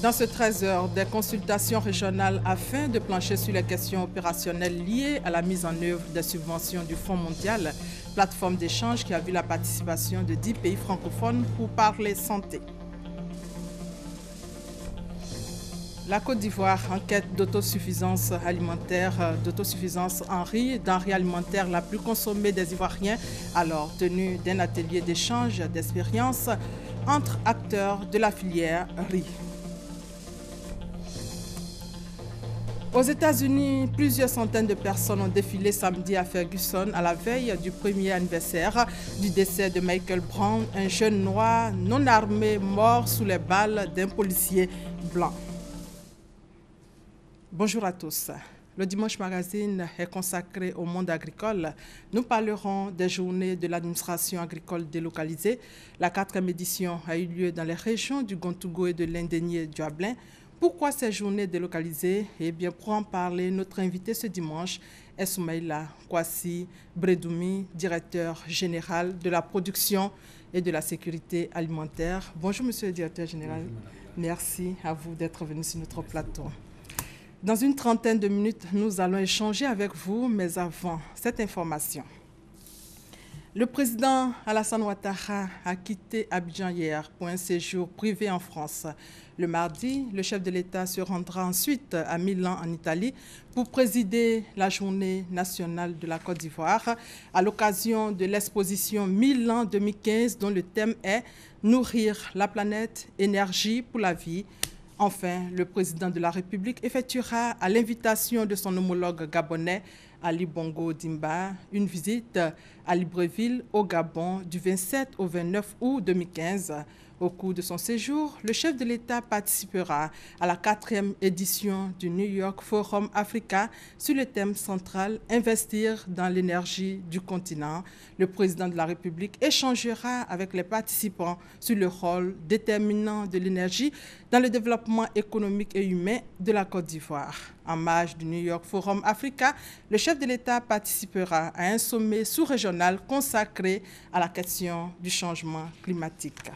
Dans ce 13 heures, des consultations régionales afin de plancher sur les questions opérationnelles liées à la mise en œuvre des subventions du Fonds mondial, plateforme d'échange qui a vu la participation de 10 pays francophones pour parler santé. La Côte d'Ivoire en quête d'autosuffisance alimentaire, d'autosuffisance en riz, denrée alimentaire la plus consommée des Ivoiriens, alors tenue d'un atelier d'échange d'expériences entre acteurs de la filière riz. Aux États-Unis, plusieurs centaines de personnes ont défilé samedi à Ferguson à la veille du premier anniversaire du décès de Michael Brown, un jeune noir non armé mort sous les balles d'un policier blanc. Bonjour à tous. Le Dimanche Magazine est consacré au monde agricole. Nous parlerons des journées de l'administration agricole délocalisée. La 4e édition a eu lieu dans les régions du Gontougo et de l'Indénié-Duablin. Pourquoi ces journées délocalisées? Eh bien, pour en parler, notre invité ce dimanche est Soumaïla Kwasi Bredoumi, directeur général de la production et de la sécurité alimentaire. Bonjour, monsieur le directeur général. Bonjour, merci à vous d'être venu sur notre plateau. Dans une trentaine de minutes, nous allons échanger avec vous, mais avant cette information. Le président Alassane Ouattara a quitté Abidjan hier pour un séjour privé en France. Le mardi, le chef de l'État se rendra ensuite à Milan, en Italie, pour présider la journée nationale de la Côte d'Ivoire à l'occasion de l'exposition Milan 2015 dont le thème est « Nourrir la planète, énergie pour la vie ». Enfin, le président de la République effectuera à l'invitation de son homologue gabonais, Ali Bongo Dimba, une visite à Libreville, au Gabon, du 27 au 29 août 2015. Au cours de son séjour, le chef de l'État participera à la 4e édition du New York Forum Africa sur le thème central « Investir dans l'énergie du continent ». Le président de la République échangera avec les participants sur le rôle déterminant de l'énergie dans le développement économique et humain de la Côte d'Ivoire. En marge du New York Forum Africa, le chef de l'État participera à un sommet sous-régional consacré à la question du changement climatique.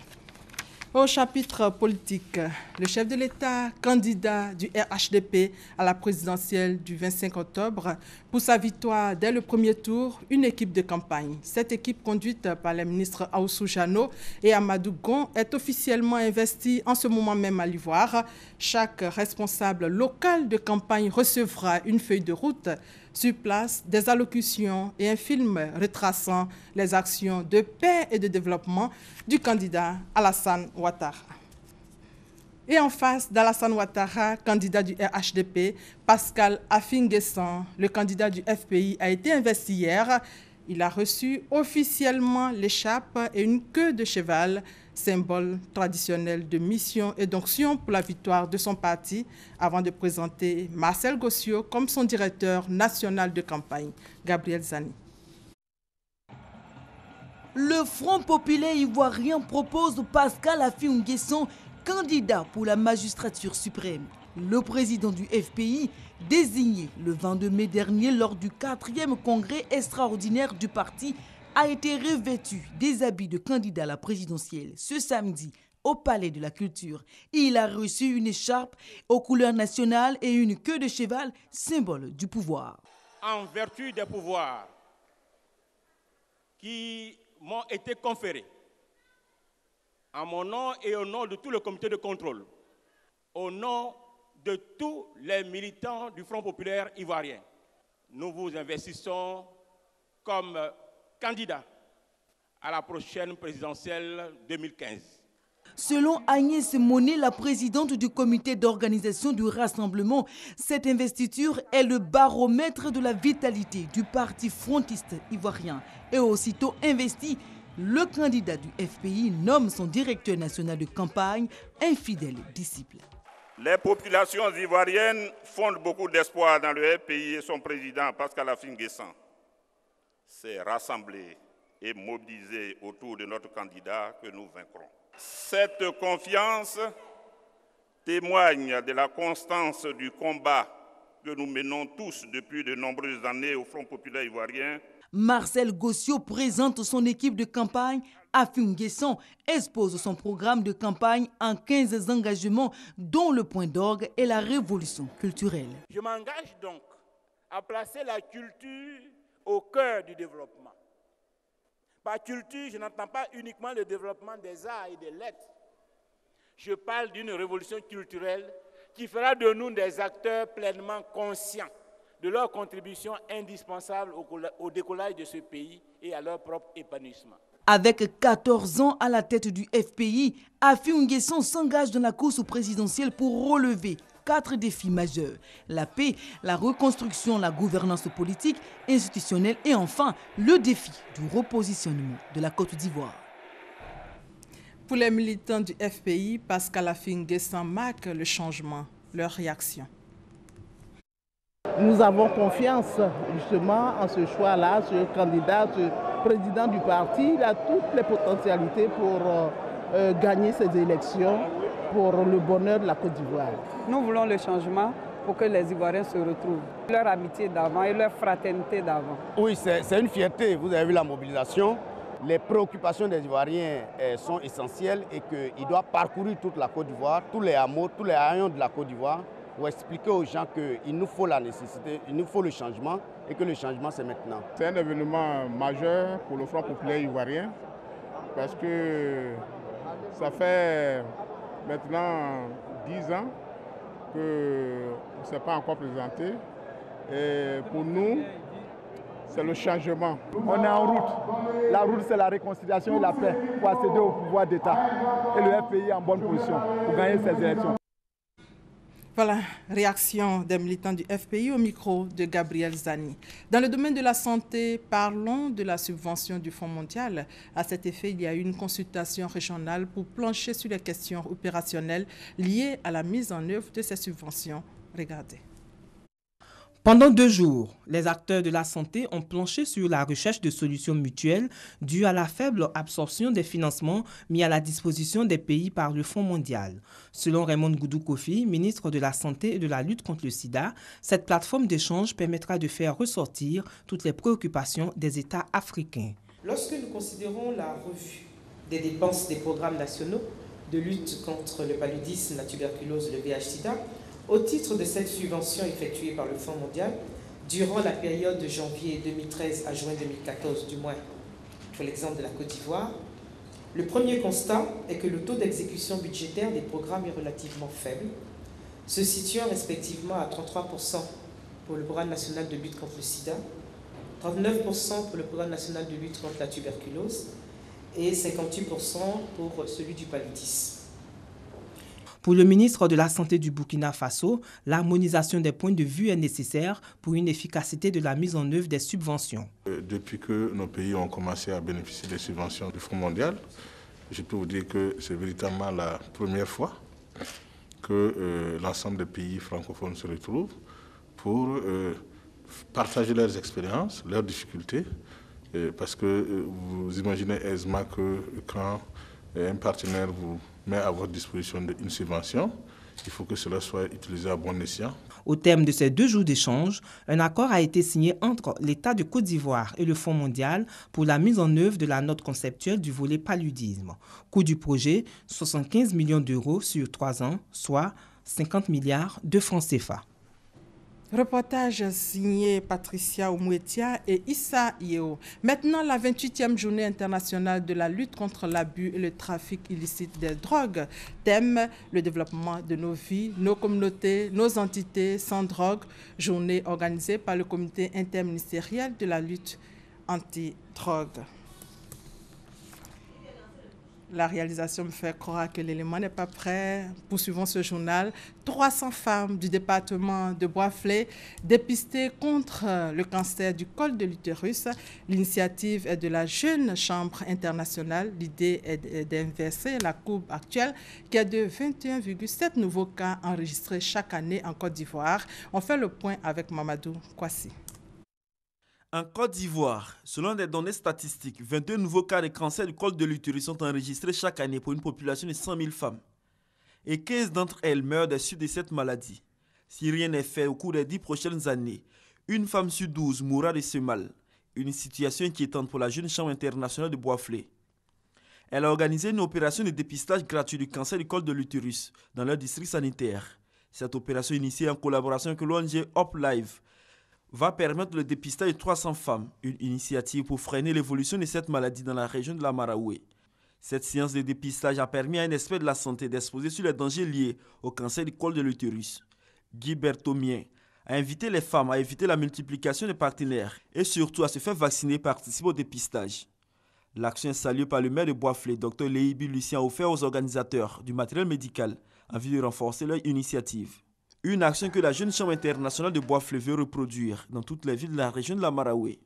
Au chapitre politique, le chef de l'État, candidat du RHDP à la présidentielle du 25 octobre, pour sa victoire dès le premier tour, une équipe de campagne. Cette équipe, conduite par les ministres Aoussou Jano et Amadou Gon, est officiellement investie en ce moment même à l'Ivoire. Chaque responsable local de campagne recevra une feuille de route. Sur place, des allocutions et un film retraçant les actions de paix et de développement du candidat Alassane Ouattara. Et en face d'Alassane Ouattara, candidat du RHDP, Pascal Affi-N'Guessan, le candidat du FPI, a été investi hier. Il a reçu officiellement l'écharpe et une queue de cheval, symbole traditionnel de mission et d'onction pour la victoire de son parti, avant de présenter Marcel Gossio comme son directeur national de campagne, Gabriel Zani. Le Front populaire ivoirien propose Pascal Affi-N'Guessan, candidat pour la magistrature suprême. Le président du FPI, désigné le 22 mai dernier lors du 4e congrès extraordinaire du parti, a été revêtu des habits de candidat à la présidentielle ce samedi au Palais de la Culture. Il a reçu une écharpe aux couleurs nationales et une queue de cheval, symbole du pouvoir. En vertu des pouvoirs qui m'ont été conférés, en mon nom et au nom de tout le comité de contrôle, au nom de tous les militants du Front populaire ivoirien, nous vous investissons comme candidat à la prochaine présidentielle 2015. Selon Agnès Monet, la présidente du comité d'organisation du rassemblement, cette investiture est le baromètre de la vitalité du parti frontiste ivoirien. Et aussitôt investi, le candidat du FPI nomme son directeur national de campagne un fidèle disciple. Les populations ivoiriennes fondent beaucoup d'espoir dans le FPI et son président Pascal Affi-N'Guessan. C'est rassemblé et mobilisé autour de notre candidat que nous vaincrons. Cette confiance témoigne de la constance du combat que nous menons tous depuis de nombreuses années au Front populaire ivoirien. Marcel Gossio présente son équipe de campagne Afi N'Guessan expose son programme de campagne en 15 engagements dont le point d'orgue est la révolution culturelle. Je m'engage donc à placer la culture au cœur du développement. Par culture, je n'entends pas uniquement le développement des arts et des lettres. Je parle d'une révolution culturelle qui fera de nous des acteurs pleinement conscients de leur contribution indispensable au décollage de ce pays et à leur propre épanouissement. Avec 14 ans à la tête du FPI, Afi N'Guessan s'engage dans la course présidentielle pour relever 4 défis majeurs. La paix, la reconstruction, la gouvernance politique, institutionnelle et enfin le défi du repositionnement de la Côte d'Ivoire. Pour les militants du FPI, Pascal Afi N'Guessan marque le changement. Leur réaction. Nous avons confiance justement en ce choix-là, ce candidat, ce président du parti. Il a toutes les potentialités pour gagner ces élections pour le bonheur de la Côte d'Ivoire. Nous voulons le changement pour que les Ivoiriens se retrouvent. Leur amitié d'avant et leur fraternité d'avant. Oui, c'est une fierté. Vous avez vu la mobilisation. Les préoccupations des Ivoiriens sont essentielles et qu'il doit parcourir toute la Côte d'Ivoire, tous les hameaux, tous les haillons de la Côte d'Ivoire, pour expliquer aux gens qu'il nous faut la nécessité, il nous faut le changement et que le changement c'est maintenant. C'est un événement majeur pour le Front populaire ivoirien parce que ça fait maintenant 10 ans qu'on ne s'est pas encore présenté et pour nous, c'est le changement. On est en route. La route, c'est la réconciliation et la paix pour accéder au pouvoir d'État. Et le FPI est en bonne position pour gagner ces élections. Voilà, réaction des militants du FPI au micro de Gabriel Zani. Dans le domaine de la santé, parlons de la subvention du Fonds mondial. À cet effet, il y a eu une consultation régionale pour plancher sur les questions opérationnelles liées à la mise en œuvre de ces subventions. Regardez. Pendant 2 jours, les acteurs de la santé ont planché sur la recherche de solutions mutuelles dues à la faible absorption des financements mis à la disposition des pays par le Fonds mondial. Selon Raymond Goudou Kofi, ministre de la Santé et de la lutte contre le sida, cette plateforme d'échange permettra de faire ressortir toutes les préoccupations des États africains. Lorsque nous considérons la revue des dépenses des programmes nationaux de lutte contre le paludisme, la tuberculose et le VIH-Sida, au titre de cette subvention effectuée par le Fonds mondial, durant la période de janvier 2013 à juin 2014, du moins pour l'exemple de la Côte d'Ivoire, le premier constat est que le taux d'exécution budgétaire des programmes est relativement faible, se situant respectivement à 33% pour le programme national de lutte contre le sida, 39% pour le programme national de lutte contre la tuberculose et 58% pour celui du paludisme. Pour le ministre de la Santé du Burkina Faso, l'harmonisation des points de vue est nécessaire pour une efficacité de la mise en œuvre des subventions. Depuis que nos pays ont commencé à bénéficier des subventions du Fonds mondial, je peux vous dire que c'est véritablement la première fois que l'ensemble des pays francophones se retrouvent pour partager leurs expériences, leurs difficultés, parce que vous imaginez aisément que quand un partenaire vous met à votre disposition une subvention, il faut que cela soit utilisé à bon escient. Au terme de ces 2 jours d'échange, un accord a été signé entre l'État de Côte d'Ivoire et le Fonds mondial pour la mise en œuvre de la note conceptuelle du volet paludisme. Coût du projet, 75 millions d'euros sur 3 ans, soit 50 milliards de francs CFA. Reportage signé Patricia Oumouetia et Issa Yeo. Maintenant, la 28e journée internationale de la lutte contre l'abus et le trafic illicite des drogues. Thème, le développement de nos vies, nos communautés, nos entités sans drogue. Journée organisée par le comité interministériel de la lutte anti-drogue. La réalisation me fait croire que l'élément n'est pas prêt. Poursuivons ce journal. 300 femmes du département de Bois-Flé dépistées contre le cancer du col de l'utérus. L'initiative est de la Jeune Chambre internationale. L'idée est d'inverser la courbe actuelle qui est de 21,7 nouveaux cas enregistrés chaque année en Côte d'Ivoire. On fait le point avec Mamadou Kwasi. En Côte d'Ivoire, selon des données statistiques, 22 nouveaux cas de cancer du col de l'utérus sont enregistrés chaque année pour une population de 100 000 femmes. Et 15 d'entre elles meurent des suites de cette maladie. Si rien n'est fait au cours des 10 prochaines années, une femme sur 12 mourra de ce mal. Une situation inquiétante pour la Jeune Chambre internationale de Bois-Flé. Elle a organisé une opération de dépistage gratuit du cancer du col de l'utérus dans leur district sanitaire. Cette opération initiée en collaboration avec l'ONG Hop Live va permettre le dépistage de 300 femmes, une initiative pour freiner l'évolution de cette maladie dans la région de la Maraoué. Cette séance de dépistage a permis à un expert de la santé d'exposer sur les dangers liés au cancer du col de l'utérus. Guy Berthomien a invité les femmes à éviter la multiplication des partenaires et surtout à se faire vacciner et participer au dépistage. L'action est saluée par le maire de Boisflé, Dr Léibi Lucien, a offert aux organisateurs du matériel médical en vue de renforcer leur initiative. Une action que la Jeune Chambre internationale de Boisflé veut reproduire dans toutes les villes de la région de la Maraoué.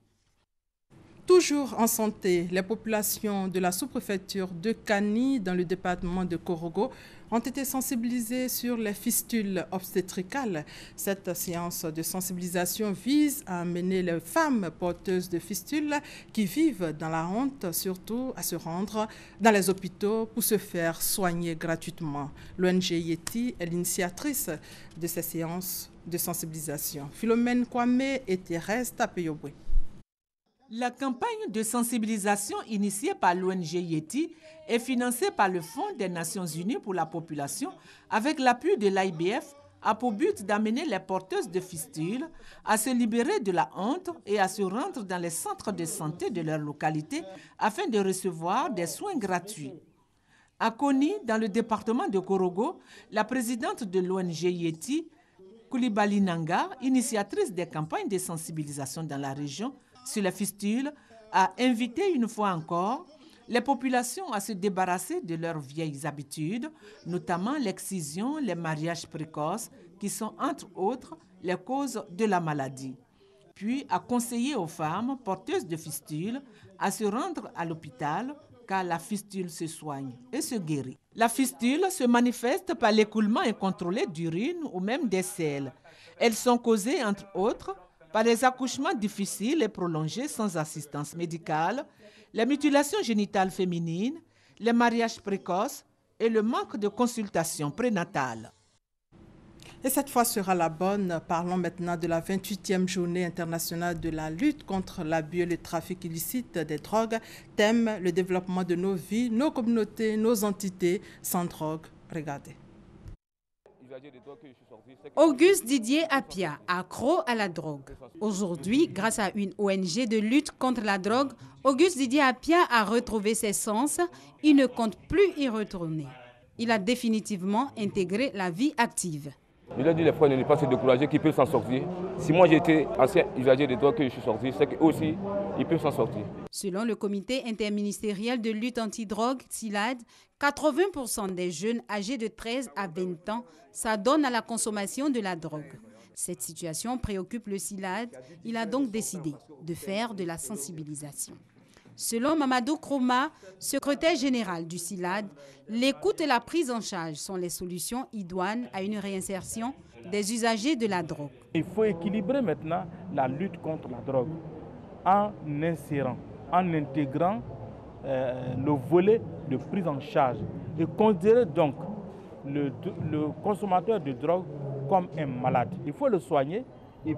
Toujours en santé, les populations de la sous-préfecture de Kani, dans le département de Korogo, ont été sensibilisées sur les fistules obstétricales. Cette séance de sensibilisation vise à amener les femmes porteuses de fistules qui vivent dans la honte, surtout à se rendre dans les hôpitaux pour se faire soigner gratuitement. L'ONG Yeti est l'initiatrice de ces séances de sensibilisation. Philomène Kwame et Thérèse Tapeyobwe. La campagne de sensibilisation initiée par l'ONG Yeti est financée par le Fonds des Nations Unies pour la population avec l'appui de l'IBF a pour but d'amener les porteuses de fistules à se libérer de la honte et à se rendre dans les centres de santé de leur localité afin de recevoir des soins gratuits. À Koni, dans le département de Korogo, la présidente de l'ONG Yeti, Koulibaly Nanga, initiatrice des campagnes de sensibilisation dans la région, sur les fistules, a invité une fois encore les populations à se débarrasser de leurs vieilles habitudes, notamment l'excision, les mariages précoces, qui sont entre autres les causes de la maladie. Puis à conseiller aux femmes porteuses de fistules à se rendre à l'hôpital car la fistule se soigne et se guérit. La fistule se manifeste par l'écoulement incontrôlé d'urine ou même des selles. Elles sont causées entre autres par les accouchements difficiles et prolongés sans assistance médicale, les mutilations génitales féminines, les mariages précoces et le manque de consultation prénatale. Et cette fois sera la bonne. Parlons maintenant de la 28e journée internationale de la lutte contre l'abus et le trafic illicite des drogues. Thème, le développement de nos vies, nos communautés, nos entités sans drogue. Regardez. Auguste Didier Apia, accro à la drogue. Aujourd'hui, grâce à une ONG de lutte contre la drogue, Auguste Didier Apia a retrouvé ses sens. Il ne compte plus y retourner. Il a définitivement intégré la vie active. Je leur dis les fois de ne pas se décourager, qu'ils peuvent s'en sortir. Si moi j'étais ancien usager de drogue que je suis sorti, c'est qu'eux aussi, ils peuvent s'en sortir. Selon le comité interministériel de lutte antidrogue, SILAD, 80% des jeunes âgés de 13 à 20 ans s'adonnent à la consommation de la drogue. Cette situation préoccupe le SILAD. Il a donc décidé de faire de la sensibilisation. Selon Mamadou Krouma, secrétaire général du SILAD, l'écoute et la prise en charge sont les solutions idoines à une réinsertion des usagers de la drogue. Il faut équilibrer maintenant la lutte contre la drogue en insérant, en intégrant le volet de prise en charge et considérer donc le consommateur de drogue comme un malade. Il faut le soigner et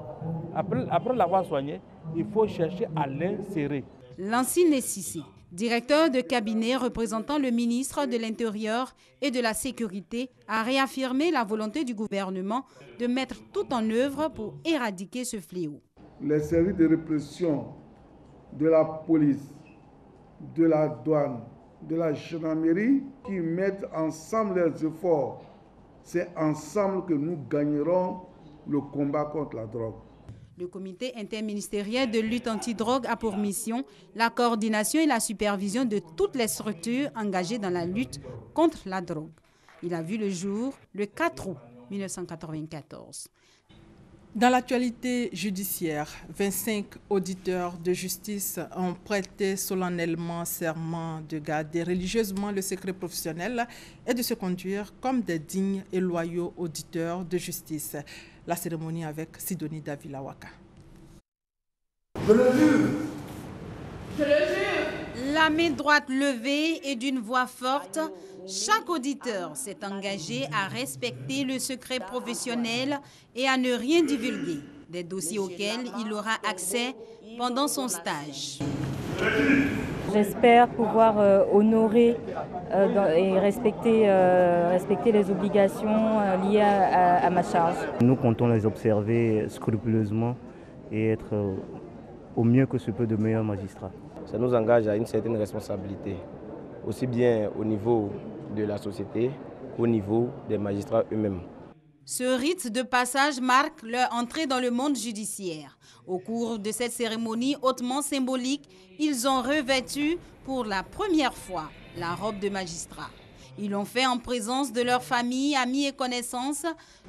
après l'avoir soigné, il faut chercher à l'insérer. Lancine Sissi, directeur de cabinet représentant le ministre de l'Intérieur et de la Sécurité, a réaffirmé la volonté du gouvernement de mettre tout en œuvre pour éradiquer ce fléau. Les services de répression de la police, de la douane, de la gendarmerie qui mettent ensemble leurs efforts, c'est ensemble que nous gagnerons le combat contre la drogue. Le comité interministériel de lutte antidrogue a pour mission la coordination et la supervision de toutes les structures engagées dans la lutte contre la drogue. Il a vu le jour le 4 août 1994. Dans l'actualité judiciaire, 25 auditeurs de justice ont prêté solennellement serment de garder religieusement le secret professionnel et de se conduire comme des dignes et loyaux auditeurs de justice. La cérémonie avec Sidonie Davila-Waka. Je le jure. Je le jure. La main droite levée et d'une voix forte, chaque auditeur s'est engagé à respecter le secret professionnel et à ne rien divulguer, des dossiers auxquels il aura accès pendant son stage. Je le jure. J'espère pouvoir honorer et respecter les obligations liées à ma charge. Nous comptons les observer scrupuleusement et être au mieux que se peut de meilleurs magistrats. Ça nous engage à une certaine responsabilité, aussi bien au niveau de la société qu'au niveau des magistrats eux-mêmes. Ce rite de passage marque leur entrée dans le monde judiciaire. Au cours de cette cérémonie hautement symbolique, ils ont revêtu pour la première fois la robe de magistrat. Ils l'ont fait en présence de leurs familles, amis et connaissances,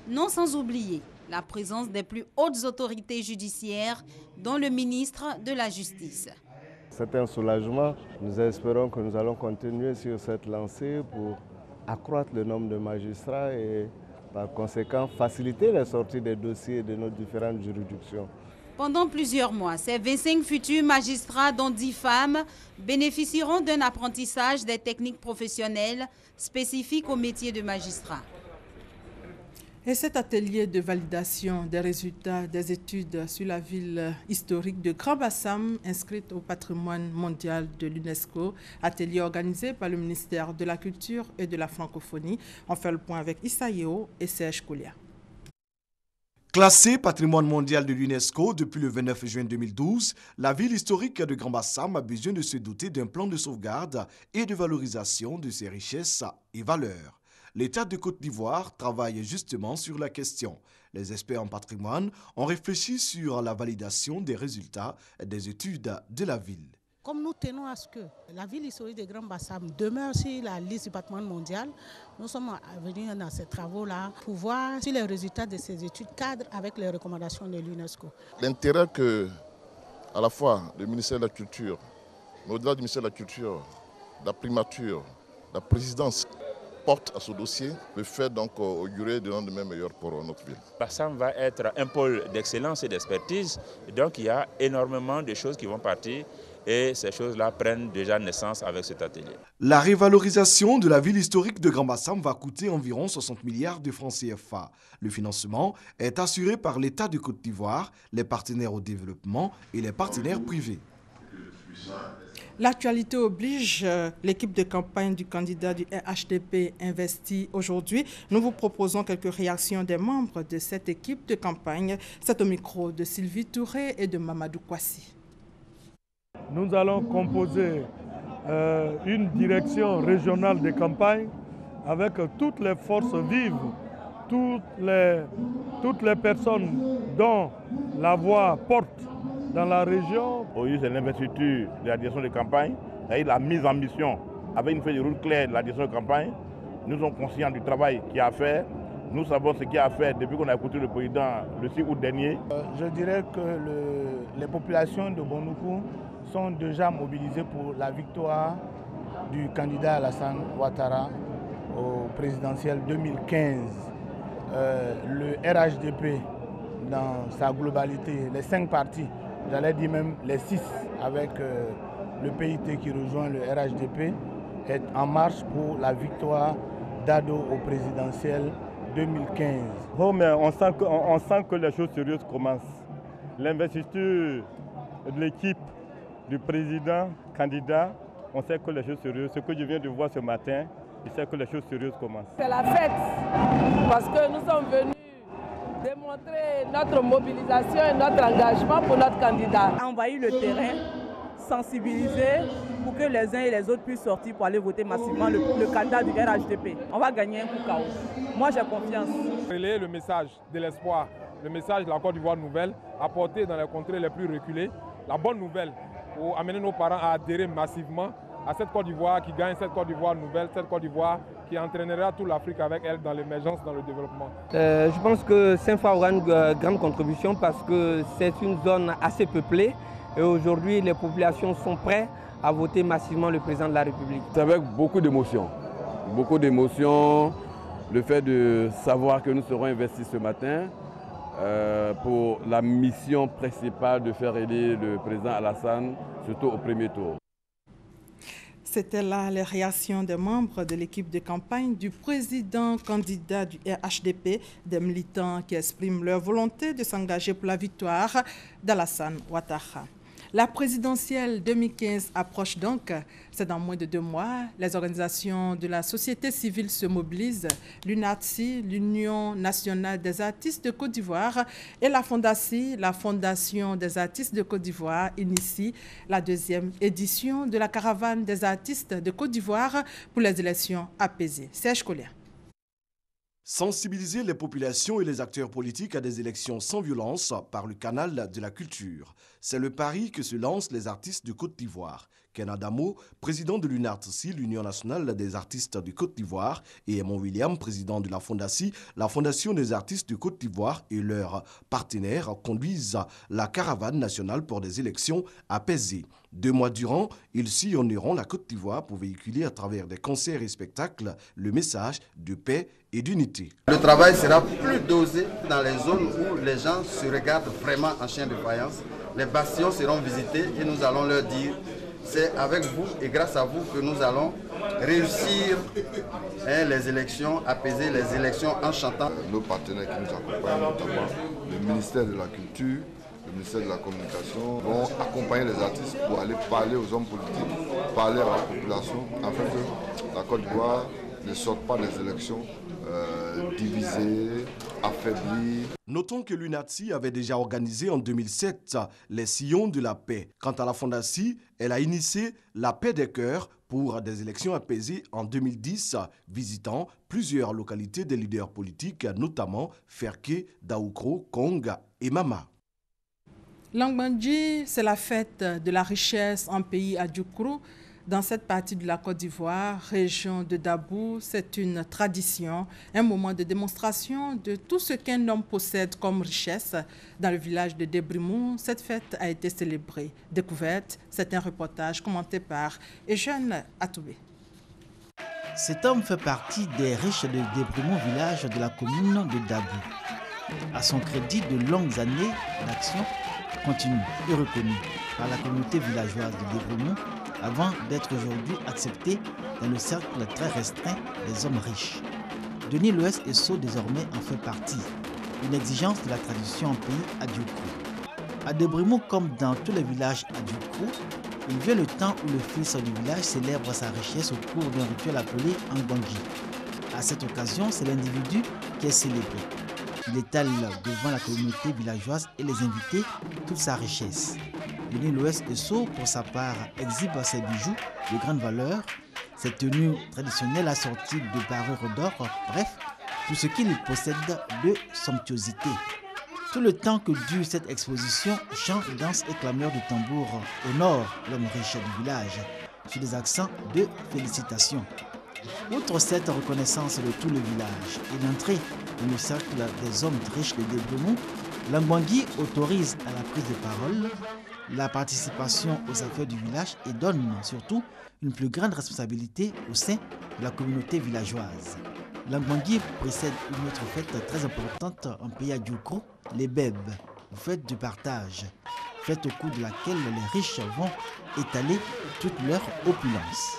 non sans oublier la présence des plus hautes autorités judiciaires, dont le ministre de la Justice. C'est un soulagement. Nous espérons que nous allons continuer sur cette lancée pour accroître le nombre de magistrats et par conséquent faciliter la sortie des dossiers de nos différentes juridictions. Pendant plusieurs mois, ces 25 futurs magistrats, dont 10 femmes, bénéficieront d'un apprentissage des techniques professionnelles spécifiques au métier de magistrat. Et cet atelier de validation des résultats des études sur la ville historique de Grand-Bassam, inscrite au patrimoine mondial de l'UNESCO, atelier organisé par le ministère de la Culture et de la Francophonie. On fait le point avec Issa Yeo et Serge Koulia. Classée patrimoine mondial de l'UNESCO depuis le 29 juin 2012, la ville historique de Grand-Bassam a besoin de se doter d'un plan de sauvegarde et de valorisation de ses richesses et valeurs. L'État de Côte d'Ivoire travaille justement sur la question. Les experts en patrimoine ont réfléchi sur la validation des résultats des études de la ville. Comme nous tenons à ce que la ville historique de Grand-Bassam demeure sur la liste du patrimoine mondial, nous sommes venus dans ces travaux-là pour voir si les résultats de ces études cadrent avec les recommandations de l'UNESCO. L'intérêt que, à la fois, le ministère de la Culture, mais au-delà du ministère de la Culture, la primature, la présidence, porte à ce dossier, me fait donc augurer de lendemain meilleur pour notre ville. Bassam va être un pôle d'excellence et d'expertise, donc il y a énormément de choses qui vont partir et ces choses-là prennent déjà naissance avec cet atelier. La révalorisation de la ville historique de Grand-Bassam va coûter environ 60 milliards de francs CFA. Le financement est assuré par l'État de Côte d'Ivoire, les partenaires au développement et les partenaires privés. L'actualité oblige, l'équipe de campagne du candidat du RHDP investit aujourd'hui. Nous vous proposons quelques réactions des membres de cette équipe de campagne. C'est au micro de Sylvie Touré et de Mamadou Kwasi. Nous allons composer une direction régionale de campagne avec toutes les forces vives, toutes les personnes dont la voix porte dans la région. Oui, c'est l'investiture de la direction de campagne, c'est-à-dire la mise en mission avec une feuille de route claire de la direction de campagne. Nous sommes conscients du travail qu'il y a à faire. Nous savons ce qu'il y a à faire depuis qu'on a écouté le président le 6 août dernier. Je dirais que les populations de Bonoukou sont déjà mobilisées pour la victoire du candidat Alassane Ouattara au présidentiel 2015. Le RHDP, dans sa globalité, les 5 partis, j'allais dire même les 6 avec le PIT qui rejoint le RHDP, est en marche pour la victoire d'Ado au présidentiel 2015. Oh, mais on sent que les choses sérieuses commencent. L'investiture de l'équipe du président, candidat, on sait que les choses sérieuses, ce que je viens de voir ce matin, je sais que les choses sérieuses commencent. C'est la fête, parce que nous sommes venus démontrer notre mobilisation et notre engagement pour notre candidat. Envahir le terrain, sensibiliser pour que les uns et les autres puissent sortir pour aller voter massivement le candidat du RHDP. On va gagner un coup KO. Moi j'ai confiance. Relayer le message de l'espoir, le message de la Côte d'Ivoire nouvelle, apporter dans les contrées les plus reculées, la bonne nouvelle pour amener nos parents à adhérer massivement à cette Côte d'Ivoire qui gagne, cette Côte d'Ivoire nouvelle, cette Côte d'Ivoire qui entraînera toute l'Afrique avec elle dans l'émergence, dans le développement. Je pense que Saint-Foy aura une grande contribution parce que c'est une zone assez peuplée et aujourd'hui les populations sont prêtes à voter massivement le président de la République. C'est avec beaucoup d'émotion, le fait de savoir que nous serons investis ce matin pour la mission principale de faire élire le président Alassane, surtout au premier tour. C'était là les réactions des membres de l'équipe de campagne du président candidat du RHDP, des militants qui expriment leur volonté de s'engager pour la victoire d'Alassane Ouattara. La présidentielle 2015 approche donc. C'est dans moins de 2 mois. Les organisations de la société civile se mobilisent. L'UNATSI, l'Union nationale des artistes de Côte d'Ivoire, et la FONDACI, la Fondation des artistes de Côte d'Ivoire, initie la 2e édition de la caravane des artistes de Côte d'Ivoire pour les élections apaisées. Serge Collier. Sensibiliser les populations et les acteurs politiques à des élections sans violence par le canal de la culture. C'est le pari que se lancent les artistes de Côte d'Ivoire. Ken Adamo, président de l'UNATSI, l'Union nationale des artistes de Côte d'Ivoire, et Edmond William, président de la FONDACI, la Fondation des artistes de Côte d'Ivoire, et leurs partenaires conduisent la caravane nationale pour des élections apaisées. 2 mois durant, ils sillonneront la Côte d'Ivoire pour véhiculer à travers des concerts et spectacles le message de paix et d'unité. Le travail sera plus dosé dans les zones où les gens se regardent vraiment en chien de faïence. Les bastions seront visités et nous allons leur dire c'est avec vous et grâce à vous que nous allons réussir les élections, apaiser les élections en chantant. Nos partenaires qui nous accompagnent, notamment le ministère de la Culture, le ministère de la Communication, vont accompagner les artistes pour aller parler aux hommes politiques, parler à la population, afin que la Côte d'Ivoire ne sorte pas des élections divisées, affaiblies. Notons que l'UNATSI avait déjà organisé en 2007 les sillons de la paix. Quant à la FONDACI, elle a initié la paix des cœurs pour des élections apaisées en 2010, visitant plusieurs localités des leaders politiques, notamment Ferké, Daoukro, Kong et Mama. Langbandji, c'est la fête de la richesse en pays Adjoukrou. Dans cette partie de la Côte d'Ivoire, région de Dabou, c'est une tradition, un moment de démonstration de tout ce qu'un homme possède comme richesse. Dans le village de Débrimou, cette fête a été célébrée. Découverte, c'est un reportage commenté par Eugène Atoubé. Cet homme fait partie des riches de Débrimou, village de la commune de Dabou. À son crédit, de longues années d'action continue et reconnue par la communauté villageoise de Débrimou, avant d'être aujourd'hui accepté dans le cercle très restreint des hommes riches. Denis Loès Esso désormais en fait partie, une exigence de la tradition en pays Adjoukrou. À Débrimou, comme dans tous les villages Adjoukrou, il vient le temps où le fils du village célèbre sa richesse au cours d'un rituel appelé Angbangui. À cette occasion, c'est l'individu qui est célébré. Il étale devant la communauté villageoise et les invités toute sa richesse. Denis Loès Esso, pour sa part, exhibe ses bijoux de grande valeur, ses tenues traditionnelles assorties de parures d'or, bref, tout ce qu'il possède de somptuosité. Tout le temps que dure cette exposition, chants, danses et clameurs de tambour honorent l'homme riche du village, sur des accents de félicitations. Outre cette reconnaissance de tout le village et d'entrer dans le cercle des hommes riches de Débrimou, Langbangui autorise à la prise de parole, la participation aux affaires du village et donne surtout une plus grande responsabilité au sein de la communauté villageoise. Langbangui précède une autre fête très importante en pays Adjoukrou, les Bèbes, fête du partage, fête au cours de laquelle les riches vont étaler toute leur opulence.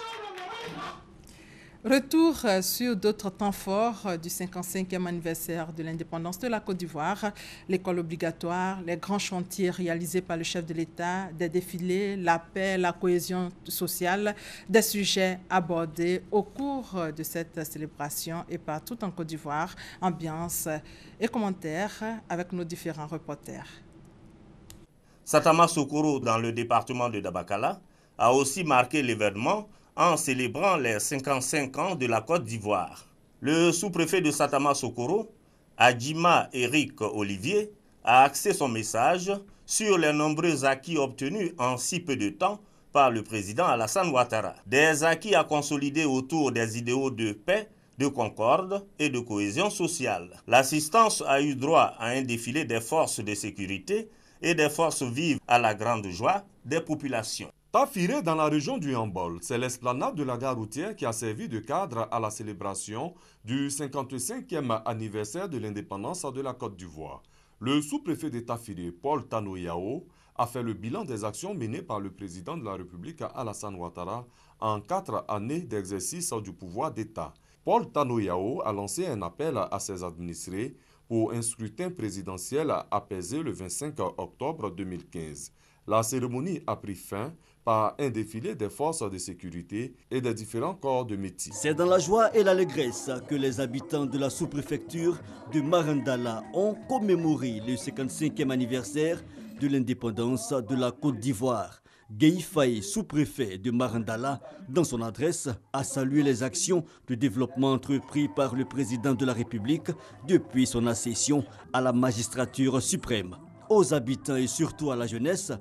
Retour sur d'autres temps forts du 55e anniversaire de l'indépendance de la Côte d'Ivoire, l'école obligatoire, les grands chantiers réalisés par le chef de l'État, des défilés, la paix, la cohésion sociale, des sujets abordés au cours de cette célébration et partout en Côte d'Ivoire. Ambiance et commentaires avec nos différents reporters. Satama Sokoro, dans le département de Dabakala, a aussi marqué l'événement en célébrant les 55 ans de la Côte d'Ivoire. Le sous-préfet de Satama Sokoro, Adjima Eric Olivier, a axé son message sur les nombreux acquis obtenus en si peu de temps par le président Alassane Ouattara. Des acquis à consolider autour des idéaux de paix, de concorde et de cohésion sociale. L'assistance a eu droit à un défilé des forces de sécurité et des forces vives à la grande joie des populations. Tafiré, dans la région du Yambol, c'est l'esplanade de la gare routière qui a servi de cadre à la célébration du 55e anniversaire de l'indépendance de la Côte d'Ivoire. Le sous-préfet de Tafiré, Paul Tanoyao, a fait le bilan des actions menées par le président de la République Alassane Ouattara en 4 années d'exercice du pouvoir d'État. Paul Tanoyao a lancé un appel à ses administrés pour un scrutin présidentiel apaisé le 25 octobre 2015. La cérémonie a pris fin par un défilé des forces de sécurité et des différents corps de métier. C'est dans la joie et l'allégresse que les habitants de la sous-préfecture de Marandala ont commémoré le 55e anniversaire de l'indépendance de la Côte d'Ivoire. Guèye Faye, sous-préfet de Marandala, dans son adresse, a salué les actions de développement entreprises par le président de la République depuis son accession à la magistrature suprême. Aux habitants et surtout à la jeunesse,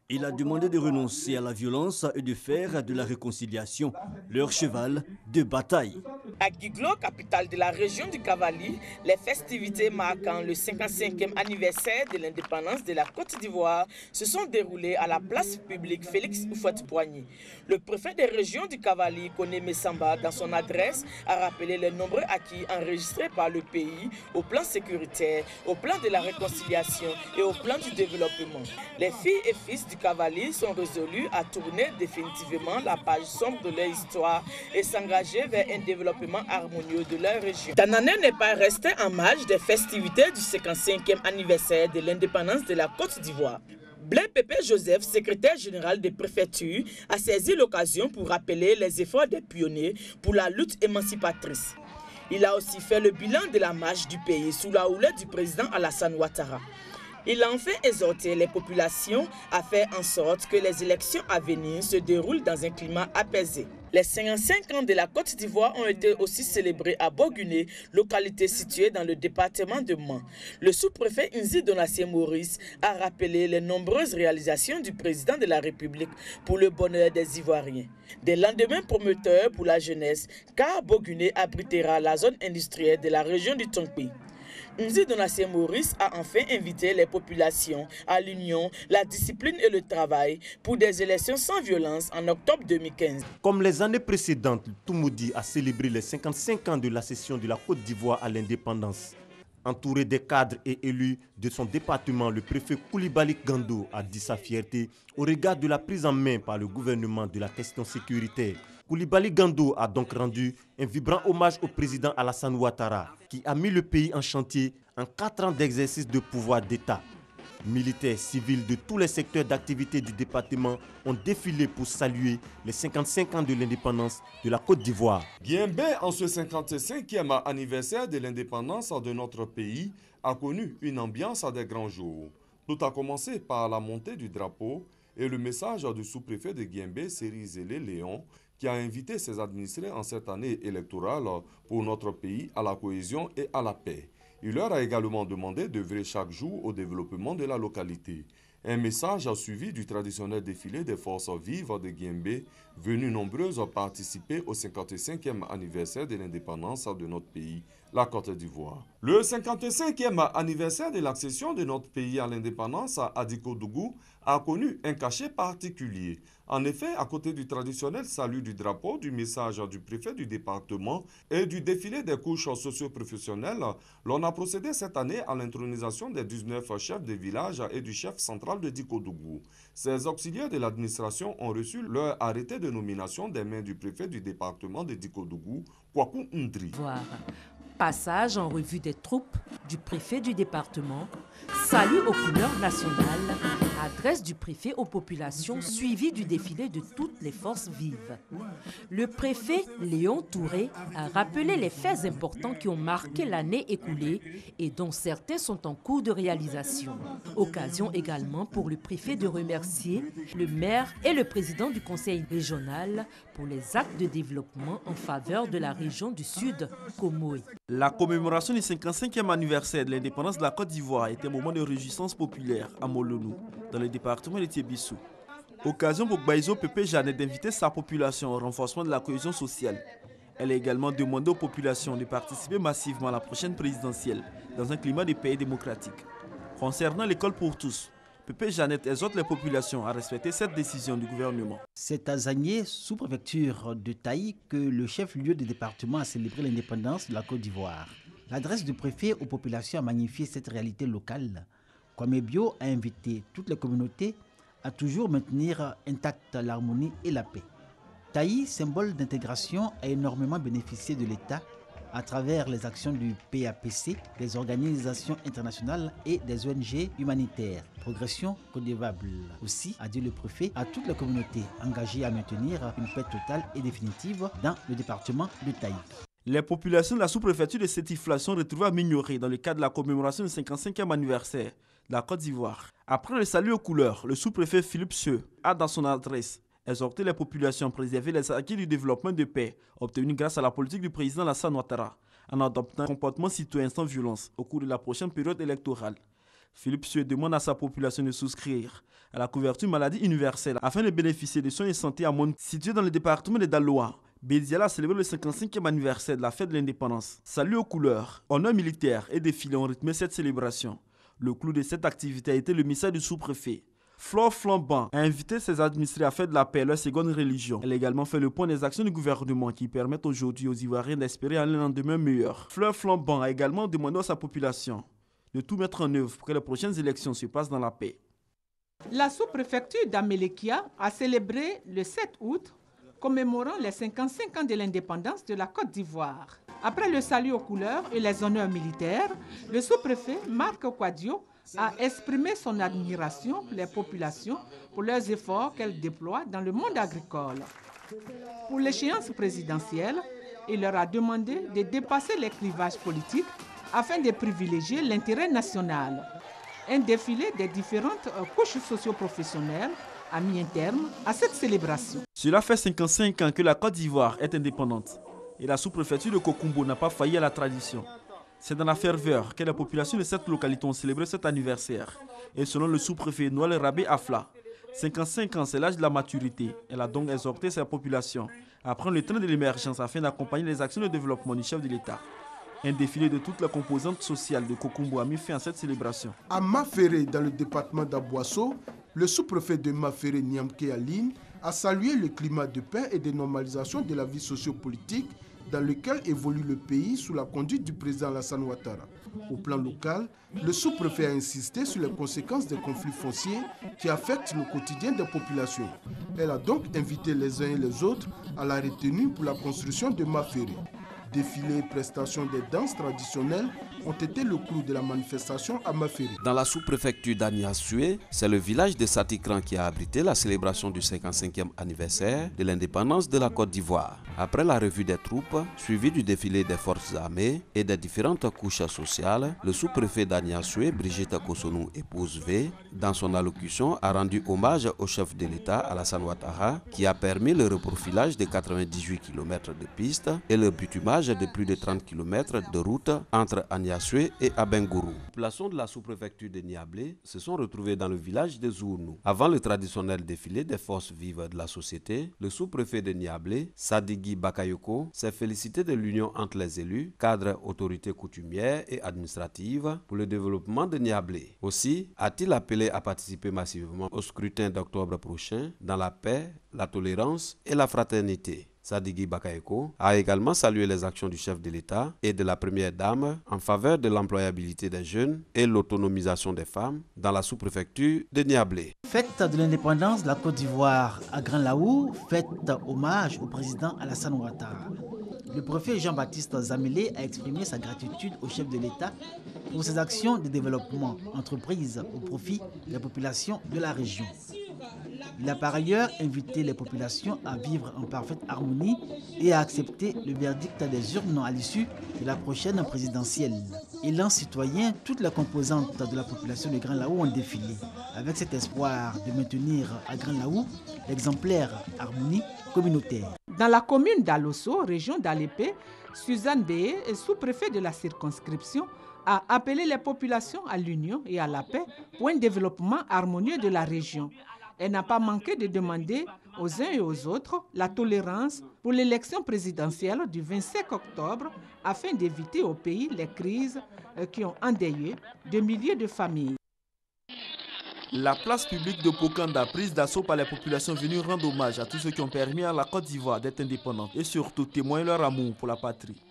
il a demandé de renoncer à la violence et de faire de la réconciliation leur cheval de bataille. À Guiglo, capitale de la région du Cavali, les festivités marquant le 55e anniversaire de l'indépendance de la Côte d'Ivoire se sont déroulées à la place publique Félix Houphouët-Boigny. Le préfet des régions du Cavali, Koné Messamba, dans son adresse, a rappelé les nombreux acquis enregistrés par le pays au plan sécuritaire, au plan de la réconciliation et au plan du développement. Les filles et fils du Cavali sont résolus à tourner définitivement la page sombre de leur histoire et s'engager vers un développement harmonieux de leur région. Tanané n'est pas resté en marge des festivités du 55e anniversaire de l'indépendance de la Côte d'Ivoire. Blaise Pépé Joseph, secrétaire général des préfectures, a saisi l'occasion pour rappeler les efforts des pionniers pour la lutte émancipatrice. Il a aussi fait le bilan de la marche du pays sous la houlette du président Alassane Ouattara. Il a enfin exhorté les populations à faire en sorte que les élections à venir se déroulent dans un climat apaisé. Les 55 ans de la Côte d'Ivoire ont été aussi célébrés à Boguné, localité située dans le département de Mans. Le sous-préfet Nzi Donatien Maurice a rappelé les nombreuses réalisations du président de la République pour le bonheur des Ivoiriens. Des lendemains promoteurs pour la jeunesse, car Boguné abritera la zone industrielle de la région du Tongpi. Nzi Donatien Maurice a enfin invité les populations à l'union, la discipline et le travail pour des élections sans violence en octobre 2015. Comme les années précédentes, Toumoudi a célébré les 55 ans de l'accession de la Côte d'Ivoire à l'indépendance. Entouré des cadres et élus de son département, le préfet Koulibaly Gando a dit sa fierté au regard de la prise en main par le gouvernement de la question sécuritaire. Koulibaly Gando a donc rendu un vibrant hommage au président Alassane Ouattara, qui a mis le pays en chantier en 4 ans d'exercice de pouvoir d'État. Militaires, civils de tous les secteurs d'activité du département ont défilé pour saluer les 55 ans de l'indépendance de la Côte d'Ivoire. Guimbé, en ce 55e anniversaire de l'indépendance de notre pays, a connu une ambiance à des grands jours. Tout a commencé par la montée du drapeau et le message du sous-préfet de Guimbé, Sérizélé Léon, qui a invité ses administrés en cette année électorale pour notre pays à la cohésion et à la paix. Il leur a également demandé d'œuvrer chaque jour au développement de la localité. Un message a suivi du traditionnel défilé des forces vives de Guimbé, venues nombreuses participer au 55e anniversaire de l'indépendance de notre pays, la Côte d'Ivoire. Le 55e anniversaire de l'accession de notre pays à l'indépendance à Dikodougou a connu un cachet particulier. En effet, à côté du traditionnel salut du drapeau, du message du préfet du département et du défilé des couches socio-professionnelles, l'on a procédé cette année à l'intronisation des 19 chefs de village et du chef central de Dikodougou. Ces auxiliaires de l'administration ont reçu leur arrêté de nomination des mains du préfet du département de Dikodougou, Kwaku Ndri. Passage en revue des troupes du préfet du département, salut aux couleurs nationales, adresse du préfet aux populations suivi du défilé de toutes les forces vives. Le préfet Léon Touré a rappelé les faits importants qui ont marqué l'année écoulée et dont certains sont en cours de réalisation. Occasion également pour le préfet de remercier le maire et le président du conseil régional pour les actes de développement en faveur de la région du Sud, Comoé. La commémoration du 55e anniversaire de l'indépendance de la Côte d'Ivoire est un moment de réjouissance populaire à Molonou, dans le département de Tiébissou. Occasion pour Baïzo Pépé Jeannette d'inviter sa population au renforcement de la cohésion sociale. Elle a également demandé aux populations de participer massivement à la prochaine présidentielle dans un climat de paix démocratique. Concernant l'école pour tous, Pépé Jeannette exhorte les populations à respecter cette décision du gouvernement. C'est à Zagné, sous-préfecture de Taï, que le chef-lieu du département a célébré l'indépendance de la Côte d'Ivoire. L'adresse du préfet aux populations a magnifié cette réalité locale. Kwame Bio a invité toutes les communautés à toujours maintenir intacte l'harmonie et la paix. Taï, symbole d'intégration, a énormément bénéficié de l'État à travers les actions du PAPC, des organisations internationales et des ONG humanitaires. Progression redevable aussi, a dit le préfet, à toutes les communautés engagées à maintenir une paix totale et définitive dans le département de Taï. Les populations de la sous-préfecture de Sétifla sont retrouvées à Mignoré dans le cadre de la commémoration du 55e anniversaire de la Côte d'Ivoire. Après le salut aux couleurs, le sous-préfet Philippe Seux a dans son adresse exhorté les populations à préserver les acquis du développement de paix obtenus grâce à la politique du président Alassane Ouattara en adoptant un comportement citoyen sans violence au cours de la prochaine période électorale. Philippe Seux demande à sa population de souscrire à la couverture maladie universelle afin de bénéficier des soins de santé à monde situés dans le département de Daloa. Béziala a célébré le 55e anniversaire de la fête de l'indépendance. Salut aux couleurs, honneur militaire et défilé ont rythmé cette célébration. Le clou de cette activité a été le message du sous-préfet. Flore Flambant a invité ses administrés à faire de la paix leur seconde religion. Elle a également fait le point des actions du gouvernement qui permettent aujourd'hui aux Ivoiriens d'espérer un lendemain meilleur. Flore Flambant a également demandé à sa population de tout mettre en œuvre pour que les prochaines élections se passent dans la paix. La sous-préfecture d'Amélékia a célébré le 7 août, commémorant les 55 ans de l'indépendance de la Côte d'Ivoire. Après le salut aux couleurs et les honneurs militaires, le sous-préfet Marc Quadio a exprimé son admiration pour les populations pour leurs efforts qu'elles déploient dans le monde agricole. Pour l'échéance présidentielle, il leur a demandé de dépasser les clivages politiques afin de privilégier l'intérêt national. Un défilé des différentes couches socio-professionnelles a mis un terme à cette célébration. Cela fait 55 ans que la Côte d'Ivoire est indépendante et la sous-préfecture de Kokumbo n'a pas failli à la tradition. C'est dans la ferveur que les populations de cette localité ont célébré cet anniversaire. Et selon le sous-préfet Noël Rabé Afla, 55 ans c'est l'âge de la maturité. Elle a donc exhorté sa population à prendre le train de l'émergence afin d'accompagner les actions de développement du chef de l'État. Un défilé de toutes les composantes sociales de Kokumbo a mis fin à cette célébration. À Maféré, dans le département d'Abouasso, le sous-préfet de Maféré, Niamke Aline, a salué le climat de paix et de normalisation de la vie sociopolitique dans lequel évolue le pays sous la conduite du président Alassane Ouattara. Au plan local, le sous-préfet a insisté sur les conséquences des conflits fonciers qui affectent le quotidien des populations. Elle a donc invité les uns et les autres à la retenue pour la construction de Maféré. Défilés et prestations des danses traditionnelles ont été le clou de la manifestation à Maféré. Dans la sous-préfecture d'Aniasué, c'est le village de Satikran qui a abrité la célébration du 55e anniversaire de l'indépendance de la Côte d'Ivoire. Après la revue des troupes, suivie du défilé des forces armées et des différentes couches sociales, le sous-préfet d'Aniasué, Brigitte Kosonou, épouse V, dans son allocution, a rendu hommage au chef de l'État, Alassane Ouattara, qui a permis le reprofilage de 98 km de pistes et le bitumage de plus de 30 km de route entre Aniasué et Abengourou. Les populations de la sous-préfecture de Niablé se sont retrouvées dans le village de Zournou. Avant le traditionnel défilé des forces vives de la société, le sous-préfet de Niablé, Sadiki Bakayoko, s'est félicité de l'union entre les élus, cadres, autorités coutumières et administratives pour le développement de Niablé. Aussi a-t-il appelé à participer massivement au scrutin d'octobre prochain dans la paix, la tolérance et la fraternité. Sadiki Bakayoko a également salué les actions du chef de l'État et de la première dame en faveur de l'employabilité des jeunes et l'autonomisation des femmes dans la sous-préfecture de Niablé. Fête de l'indépendance de la Côte d'Ivoire à Grand Laou, fête hommage au président Alassane Ouattara. Le préfet Jean-Baptiste Zamélé a exprimé sa gratitude au chef de l'État pour ses actions de développement entreprises au profit des populations de la région. Il a par ailleurs invité les populations à vivre en parfaite harmonie et à accepter le verdict des urnes à l'issue de la prochaine présidentielle. Élan citoyen, toutes les composantes de la population de Grand Laou ont défilé avec cet espoir de maintenir à Grand Laou l'exemplaire harmonie communautaire. Dans la commune d'Alosso, région d'Alépé, Suzanne Béé, sous-préfet de la circonscription, a appelé les populations à l'union et à la paix pour un développement harmonieux de la région. Elle n'a pas manqué de demander aux uns et aux autres la tolérance pour l'élection présidentielle du 25 octobre afin d'éviter au pays les crises qui ont endeuillé de milliers de familles. La place publique de Pokanda, prise d'assaut par les populations venues rendre hommage à tous ceux qui ont permis à la Côte d'Ivoire d'être indépendante et surtout témoigner leur amour pour la patrie.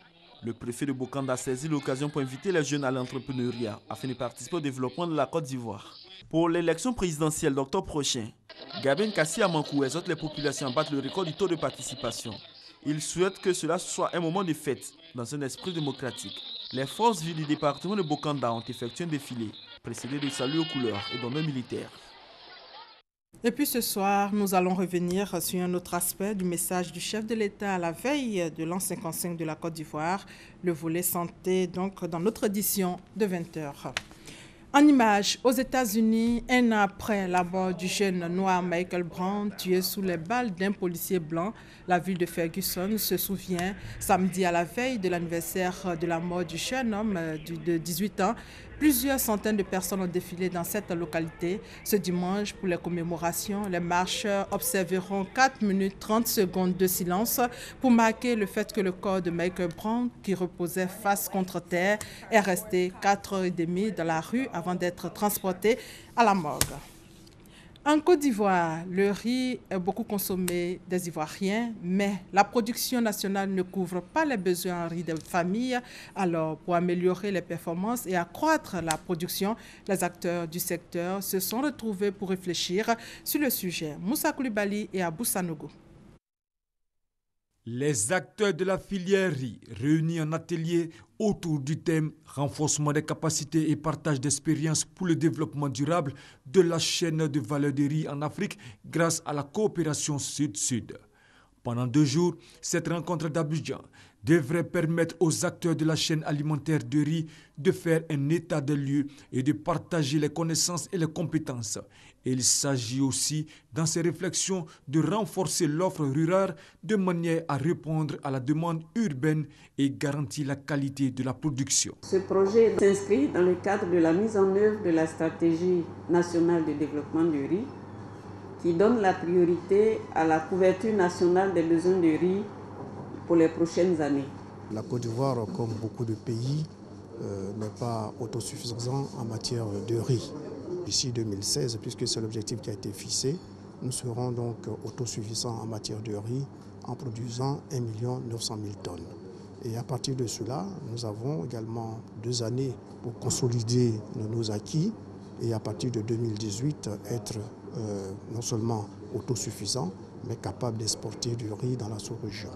Le préfet de Bokanda a saisi l'occasion pour inviter les jeunes à l'entrepreneuriat afin de participer au développement de la Côte d'Ivoire. Pour l'élection présidentielle d'octobre prochain, Gabin Kassi Amankou exhorte les populations à battre le record du taux de participation. Il souhaite que cela soit un moment de fête, dans un esprit démocratique. Les forces vives du département de Bokanda ont effectué un défilé, précédé de saluts aux couleurs et d'honneurs militaires. Et puis ce soir, nous allons revenir sur un autre aspect du message du chef de l'État à la veille de l'an 55 de la Côte d'Ivoire, le volet santé, donc dans notre édition de 20h. En images, aux États-Unis, un an après la mort du jeune noir Michael Brown, tué sous les balles d'un policier blanc, la ville de Ferguson se souvient, samedi à la veille de l'anniversaire de la mort du jeune homme de 18 ans, plusieurs centaines de personnes ont défilé dans cette localité. Ce dimanche, pour les commémorations, les marcheurs observeront 4 minutes 30 secondes de silence pour marquer le fait que le corps de Michael Brown, qui reposait face contre terre, est resté 4h30 dans la rue avant d'être transporté à la morgue. En Côte d'Ivoire, le riz est beaucoup consommé des Ivoiriens, mais la production nationale ne couvre pas les besoins en riz des familles. Alors, pour améliorer les performances et accroître la production, les acteurs du secteur se sont retrouvés pour réfléchir sur le sujet. Moussa Koulibaly et Abou Sanogo. Les acteurs de la filière riz réunis en atelier autour du thème renforcement des capacités et partage d'expériences pour le développement durable de la chaîne de valeur de riz en Afrique grâce à la coopération Sud-Sud. Pendant 2 jours, cette rencontre d'Abidjan devrait permettre aux acteurs de la chaîne alimentaire de riz de faire un état des lieux et de partager les connaissances et les compétences. Et il s'agit aussi, dans ces réflexions, de renforcer l'offre rurale de manière à répondre à la demande urbaine et garantir la qualité de la production. Ce projet s'inscrit dans le cadre de la mise en œuvre de la stratégie nationale de développement du riz qui donne la priorité à la couverture nationale des besoins de riz pour les prochaines années. La Côte d'Ivoire, comme beaucoup de pays, n'est pas autosuffisant en matière de riz. D'ici 2016, puisque c'est l'objectif qui a été fixé, nous serons donc autosuffisants en matière de riz en produisant 1 900 000 tonnes. Et à partir de cela, nous avons également 2 années pour consolider nos acquis et à partir de 2018 être non seulement autosuffisants, mais capables d'exporter du riz dans la sous-région.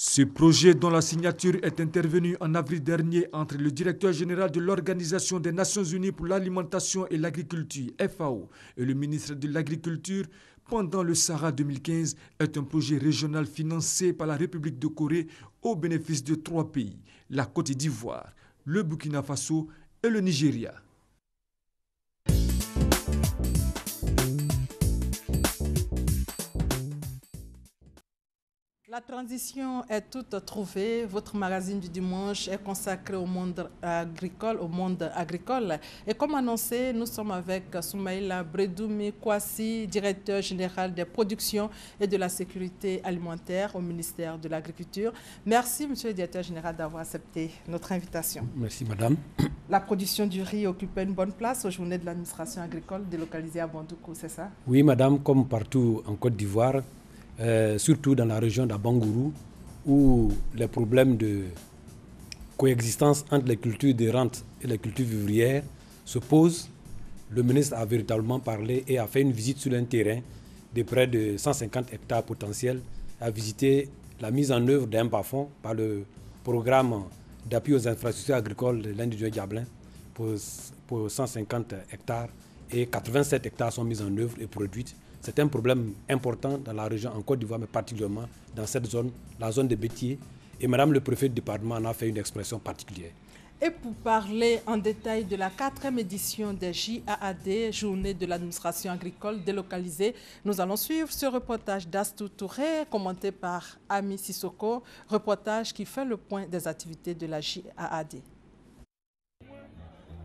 Ce projet, dont la signature est intervenue en avril dernier entre le directeur général de l'Organisation des Nations Unies pour l'alimentation et l'agriculture, FAO, et le ministre de l'Agriculture, pendant le Sahara 2015, est un projet régional financé par la République de Corée au bénéfice de 3 pays, la Côte d'Ivoire, le Burkina Faso et le Nigeria. La transition est toute trouvée. Votre magazine du dimanche est consacré au monde agricole. Et comme annoncé, nous sommes avec Soumaïla Bredoumi Kwasi, directeur général des productions et de la sécurité alimentaire au ministère de l'Agriculture. Merci, monsieur le directeur général, d'avoir accepté notre invitation. Merci, madame. La production du riz occupait une bonne place aux journées de l'administration agricole délocalisée à Bandoukou, c'est ça? Oui, madame, comme partout en Côte d'Ivoire, surtout dans la région d'Abangourou, où les problèmes de coexistence entre les cultures de rente et les cultures vivrières se posent. Le ministre a véritablement parlé et a fait une visite sur un terrain de près de 150 hectares potentiels, a visité la mise en œuvre d'un bas-fonds par le programme d'appui aux infrastructures agricoles de l'Individuel Diablin pour 150 hectares et 87 hectares sont mis en œuvre et produites. C'est un problème important dans la région en Côte d'Ivoire, mais particulièrement dans cette zone, la zone de Bétier. Et Madame le préfet du département en a fait une expression particulière. Et pour parler en détail de la 4e édition des JAAD, Journée de l'administration agricole délocalisée, nous allons suivre ce reportage d'Astou Touré, commenté par Ami Sissoko, reportage qui fait le point des activités de la JAAD.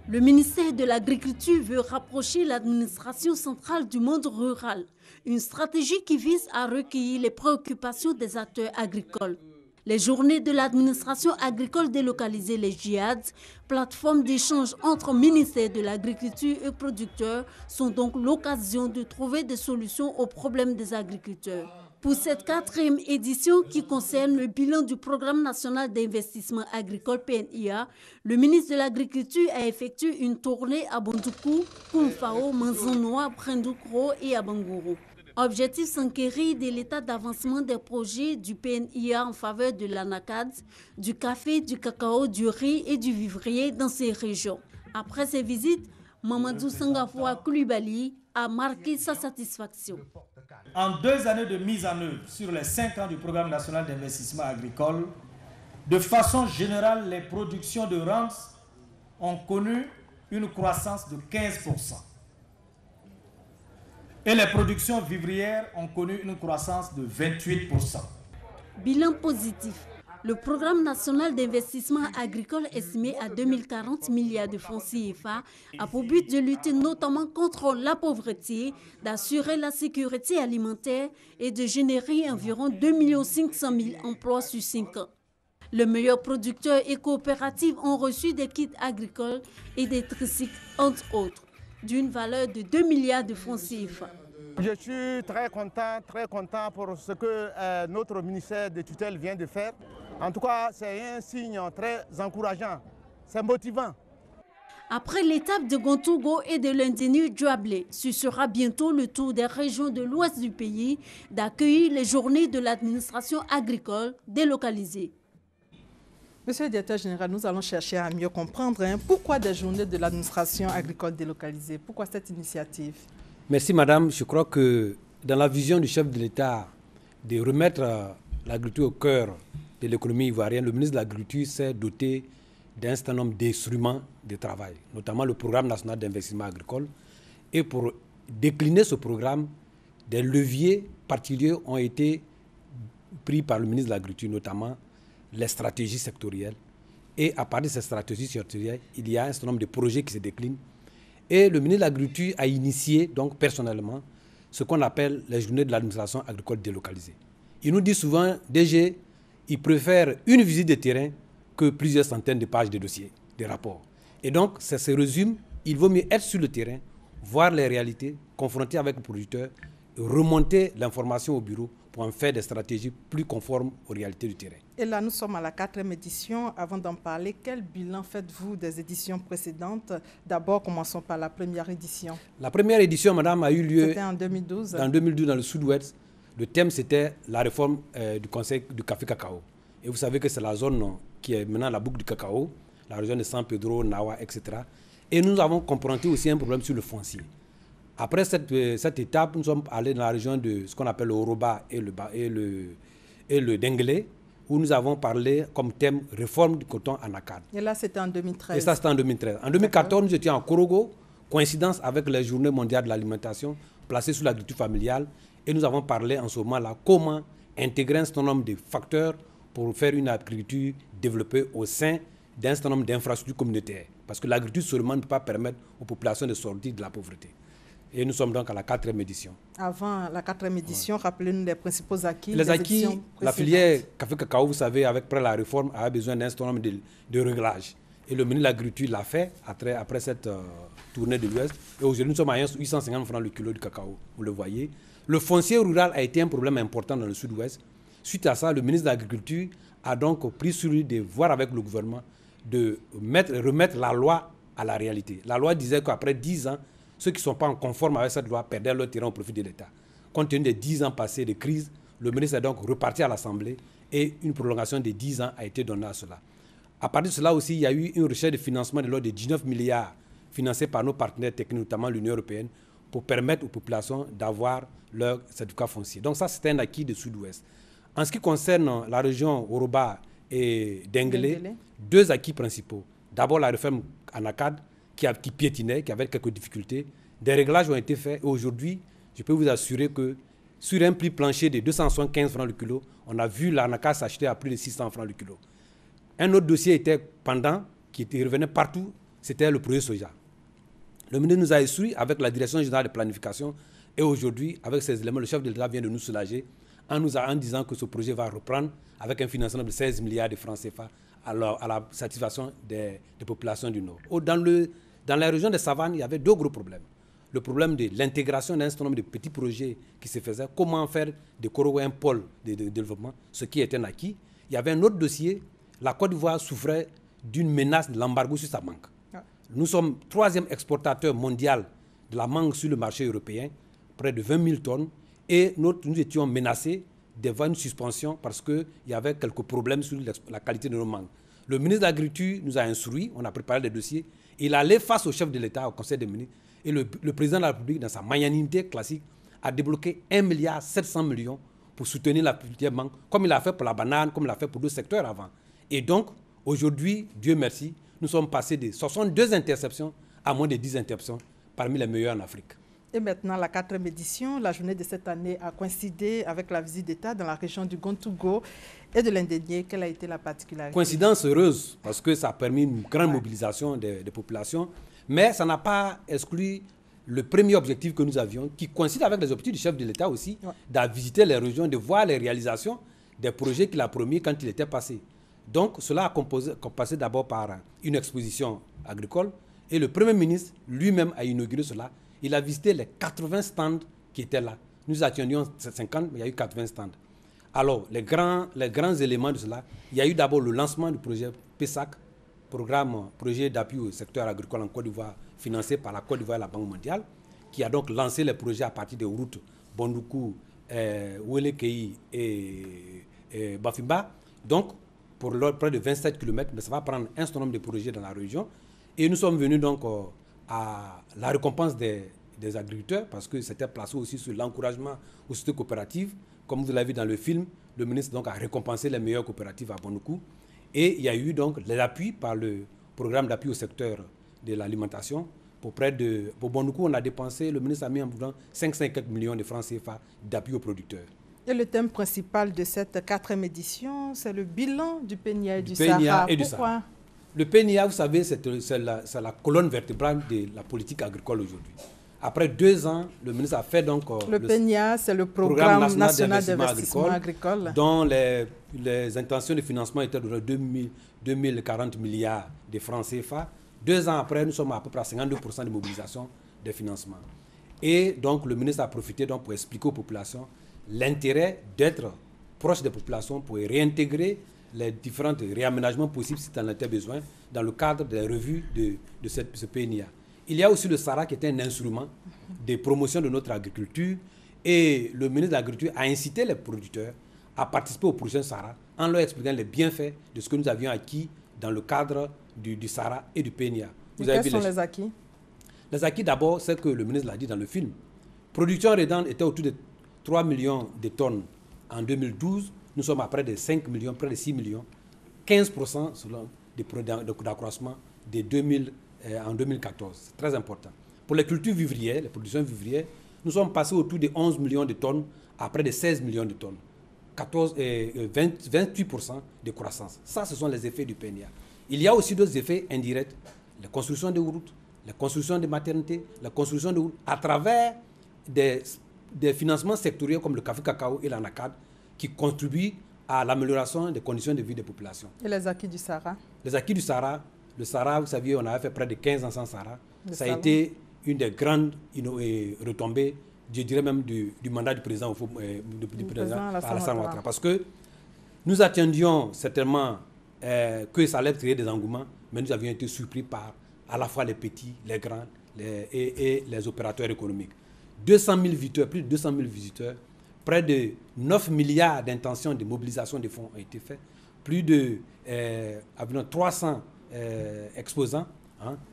Le ministère de l'Agriculture veut rapprocher l'administration centrale du monde rural, une stratégie qui vise à recueillir les préoccupations des acteurs agricoles. Les journées de l'administration agricole délocalisée, les JAAD, plateformes d'échange entre ministères de l'Agriculture et producteurs, sont donc l'occasion de trouver des solutions aux problèmes des agriculteurs. Pour cette 4e édition qui concerne le bilan du Programme national d'investissement agricole PNIA, le ministre de l'Agriculture a effectué une tournée à Bandoukou, Koumfao, Manzanoua, Prendoukro et à Bangourou. Objectif s'enquérir de l'état d'avancement des projets du PNIA en faveur de l'anacad, du café, du cacao, du riz et du vivrier dans ces régions. Après ces visites, Mamadou Sangafoua Koulibaly a marqué sa satisfaction. En 2 années de mise en œuvre sur les 5 ans du programme national d'investissement agricole, de façon générale, les productions de rente ont connu une croissance de 15%. Et les productions vivrières ont connu une croissance de 28%. Bilan positif. Le programme national d'investissement agricole estimé à 2040 milliards de francs CFA a pour but de lutter notamment contre la pauvreté, d'assurer la sécurité alimentaire et de générer environ 2 500 000 emplois sur 5 ans. Les meilleurs producteurs et coopératives ont reçu des kits agricoles et des tricycles, entre autres, d'une valeur de 2 milliards de francs CFA. Je suis très content pour ce que notre ministère de tutelle vient de faire. En tout cas, c'est un signe très encourageant, c'est motivant. Après l'étape de Gontougo et de l'Indénu Djouablé, ce sera bientôt le tour des régions de l'ouest du pays d'accueillir les journées de l'administration agricole délocalisée. Monsieur le directeur général, nous allons chercher à mieux comprendre pourquoi des journées de l'administration agricole délocalisée. Pourquoi cette initiative? Merci madame. Je crois que dans la vision du chef de l'État de remettre l'agriculture au cœur de l'économie ivoirienne, le ministre de l'Agriculture s'est doté d'un certain nombre d'instruments de travail, notamment le programme national d'investissement agricole. Et pour décliner ce programme, des leviers particuliers ont été pris par le ministre de l'Agriculture, notamment les stratégies sectorielles. Et à partir de ces stratégies sectorielles, il y a un certain nombre de projets qui se déclinent. Et le ministre de l'Agriculture a initié, donc personnellement, ce qu'on appelle les journées de l'administration agricole délocalisée. Il nous dit souvent, DG, il préfère une visite de terrain que plusieurs centaines de pages de dossiers, de rapports. Et donc, ça se résume, il vaut mieux être sur le terrain, voir les réalités, confronter avec le producteur, remonter l'information au bureau pour en faire des stratégies plus conformes aux réalités du terrain. Et là, nous sommes à la 4e édition. Avant d'en parler, quel bilan faites-vous des éditions précédentes? D'abord, commençons par la première édition. La première édition, madame, a eu lieu... C'était en 2012. En 2012, dans le sud-ouest. Le thème, c'était la réforme du conseil du café-cacao. Et vous savez que c'est la zone qui est maintenant la boucle du cacao, la région de San Pedro, Nawa, etc. Et nous avons confronté aussi un problème sur le foncier. Après cette étape, nous sommes allés dans la région de ce qu'on appelle le Oroba et le Denglé, où nous avons parlé comme thème réforme du coton anacad. Et là, c'était en 2013. Et ça, c'était en 2013. En 2014, nous étions en Korogo, coïncidence avec les journées mondiales de l'alimentation, placées sous l'agriculture familiale. Et nous avons parlé en ce moment-là comment intégrer un certain nombre de facteurs pour faire une agriculture développée au sein d'un certain nombre d'infrastructures communautaires. Parce que l'agriculture seulement ne peut pas permettre aux populations de sortir de la pauvreté. Et nous sommes donc à la 4e édition. Avant la 4e édition, rappelez-nous les principaux acquis. Les acquis, la filière café-cacao, vous savez, après la réforme, avait besoin d'un certain nombre de réglages. Et le ministre de l'Agriculture l'a fait après cette tournée de l'Ouest. Et aujourd'hui, nous sommes à 850 francs le kilo du cacao, vous le voyez. Le foncier rural a été un problème important dans le sud-ouest. Suite à ça, le ministre de l'Agriculture a donc pris sur lui de voir avec le gouvernement de remettre la loi à la réalité. La loi disait qu'après 10 ans, ceux qui ne sont pas conformes avec cette loi perdaient leur terrain au profit de l'État. Compte tenu des 10 ans passés de crise, le ministre est donc reparti à l'Assemblée et une prolongation de 10 ans a été donnée à cela. À partir de cela aussi, il y a eu une recherche de financement de l'ordre de 19 milliards financés par nos partenaires techniques, notamment l'Union européenne, pour permettre aux populations d'avoir leur certificat foncier. Donc ça, c'est un acquis du Sud-Ouest. En ce qui concerne la région Oroba et Denglé, 2 acquis principaux. D'abord, la réforme Anacad, qui piétinait, qui avait quelques difficultés. Des réglages ont été faits et aujourd'hui, je peux vous assurer que sur un prix plancher de 275 francs le kilo, on a vu l'anacad s'acheter à plus de 600 francs le kilo. Un autre dossier était pendant, qui revenait partout, c'était le projet soja. Le ministre nous a instruit avec la direction générale de planification et aujourd'hui, avec ces éléments, le chef de l'État vient de nous soulager en disant que ce projet va reprendre avec un financement de 16 milliards de francs CFA à la satisfaction des populations du Nord. Dans la région des savanes, il y avait 2 gros problèmes. Le problème de l'intégration d'un certain nombre de petits projets qui se faisaient, comment faire de Korogo un pôle de développement, ce qui était un acquis. Il y avait un autre dossier, la Côte d'Ivoire souffrait d'une menace de l'embargo sur sa mangue. Nous sommes 3e exportateur mondial de la mangue sur le marché européen, près de 20 000 tonnes, Et nous étions menacés d'avoir une suspension parce qu'il y avait quelques problèmes sur la qualité de nos mangues. Le ministre de l'Agriculture nous a instruits, on a préparé des dossiers. Il allait face au chef de l'État, au Conseil des ministres, et le président de la République, dans sa magnanimité classique, a débloqué 1,7 milliard pour soutenir la filière mangue, comme il a fait pour la banane, comme il a fait pour d'autres secteurs avant. Et donc, aujourd'hui, Dieu merci, nous sommes passés de 62 interceptions à moins de 10 interceptions, parmi les meilleurs en Afrique. Et maintenant, la 4e édition, la journée de cette année a coïncidé avec la visite d'État dans la région du Gontougo et de l'Indénié. Quelle a été la particularité? Coïncidence heureuse, parce que ça a permis une grande mobilisation des populations, mais ça n'a pas exclu le premier objectif que nous avions, qui coïncide avec les objectifs du chef de l'État aussi, de visiter les régions, de voir les réalisations des projets qu'il a promis quand il était passé. Donc, cela a passé d'abord par une exposition agricole, et le Premier ministre lui-même a inauguré cela. Il a visité les 80 stands qui étaient là. Nous attendions 50, mais il y a eu 80 stands. Alors, les grands éléments de cela, il y a eu d'abord le lancement du projet PESAC, projet d'appui au secteur agricole en Côte d'Ivoire, financé par la Côte d'Ivoire et la Banque mondiale, qui a donc lancé les projets à partir des routes Bondoukou, Ouelekei et Bafimba. Donc, pour près de 27 km, mais ça va prendre un certain nombre de projets dans la région. Et nous sommes venus donc à la récompense des agriculteurs, parce que c'était placé aussi sur l'encouragement aux sociétés coopératives. Comme vous l'avez vu dans le film, le ministre donc a récompensé les meilleures coopératives à Bondoukou. Et il y a eu donc l'appui par le programme d'appui au secteur de l'alimentation. Pour Bondoukou, on a dépensé, le ministre a mis en mouvement 5,4 millions de francs CFA d'appui aux producteurs. Et le thème principal de cette 4e édition, c'est le bilan du PNIA et du Sahara. Pourquoi? Le PNIA, vous savez, c'est la colonne vertébrale de la politique agricole aujourd'hui. Après 2 ans, le ministre a fait donc... Le PNIA, c'est le Programme national d'investissement agricole, dont les intentions de financement étaient de 2040 milliards de francs CFA. 2 ans après, nous sommes à peu près à 52% de mobilisation des financements. Et donc, le ministre a profité donc pour expliquer aux populations l'intérêt d'être proche des populations pour réintégrer les différents réaménagements possibles si tu en as besoin dans le cadre des revues de ce PNIA. Il y a aussi le SARA qui est un instrument de promotion de notre agriculture, et le ministre de l'Agriculture a incité les producteurs à participer au prochain SARA en leur expliquant les bienfaits de ce que nous avions acquis dans le cadre du SARA et du PNIA. Quels sont les acquis? Les acquis d'abord, c'est que le ministre l'a dit dans le film. Production rédente était autour de 3 millions de tonnes en 2012. Nous sommes à près de 5 millions, près de 6 millions, 15% selon d'accroissement en 2014. C'est très important. Pour les cultures vivrières, les productions vivrières, nous sommes passés autour de 11 millions de tonnes à près de 16 millions de tonnes. 28% de croissance. Ça, ce sont les effets du PNIA. Il y a aussi d'autres effets indirects. La construction de routes, la construction de maternités, la construction de routes à travers des financements sectoriels comme le café cacao et l'anacade, qui contribuent à l'amélioration des conditions de vie des populations. Et les acquis du Sahara? Les acquis du Sahara, le Sahara, vous savez, on avait fait près de 15 ans sans Sahara. Ça a été une des grandes retombées, je dirais même du mandat du président Alassane Ouattara. Parce que nous attendions certainement que ça allait créer des engouements, mais nous avions été surpris par à la fois les petits, les grands et les opérateurs économiques. 200 000 visiteurs, plus de 200 000 visiteurs, près de 9 milliards d'intentions de mobilisation de fonds ont été faits, plus de 300 exposants,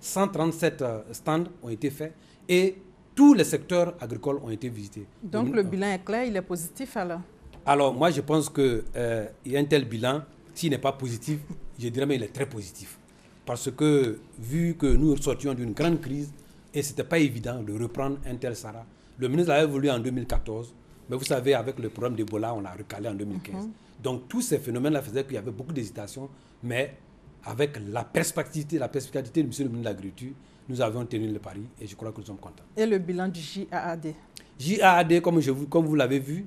137 stands ont été faits et tous les secteurs agricoles ont été visités. Donc le bilan est clair, il est positif alors? Alors moi je pense qu'il y a un tel bilan, s'il n'est pas positif, je dirais mais il est très positif. Parce que vu que nous sortions d'une grande crise et ce n'était pas évident de reprendre un tel Sahara, le ministre l'avait voulu en 2014, mais vous savez, avec le problème d'Ebola, on l'a recalé en 2015. Donc tous ces phénomènes-là faisaient qu'il y avait beaucoup d'hésitation, mais avec la perspicacité de M. le ministre de l'Agriculture, nous avions tenu le pari et je crois que nous sommes contents. Et le bilan du JAAD? JAAD, comme vous l'avez vu,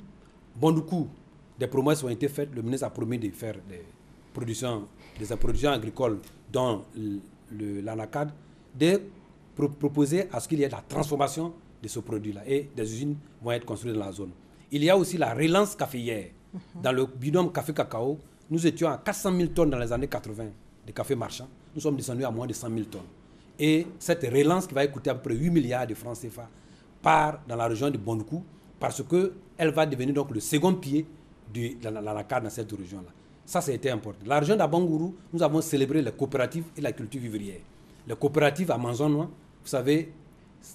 beaucoup des promesses ont été faites. Le ministre a promis de faire des productions agricoles dont l'anacade, de proposer à ce qu'il y ait la transformation de ce produit-là et des usines vont être construites dans la zone. Il y a aussi la relance caféière. Dans le binôme café-cacao, nous étions à 400 000 tonnes dans les années 80 de café marchand. Nous sommes descendus à moins de 100 000 tonnes. Et cette relance qui va coûter à peu près 8 milliards de francs CFA part dans la région de Bondoukou, parce qu'elle va devenir donc le second pied de la CAD dans cette région-là. Ça, c'était important. La région d'Abangourou, nous avons célébré les coopératives et la culture vivrière. Les coopératives à Manzonois, vous savez,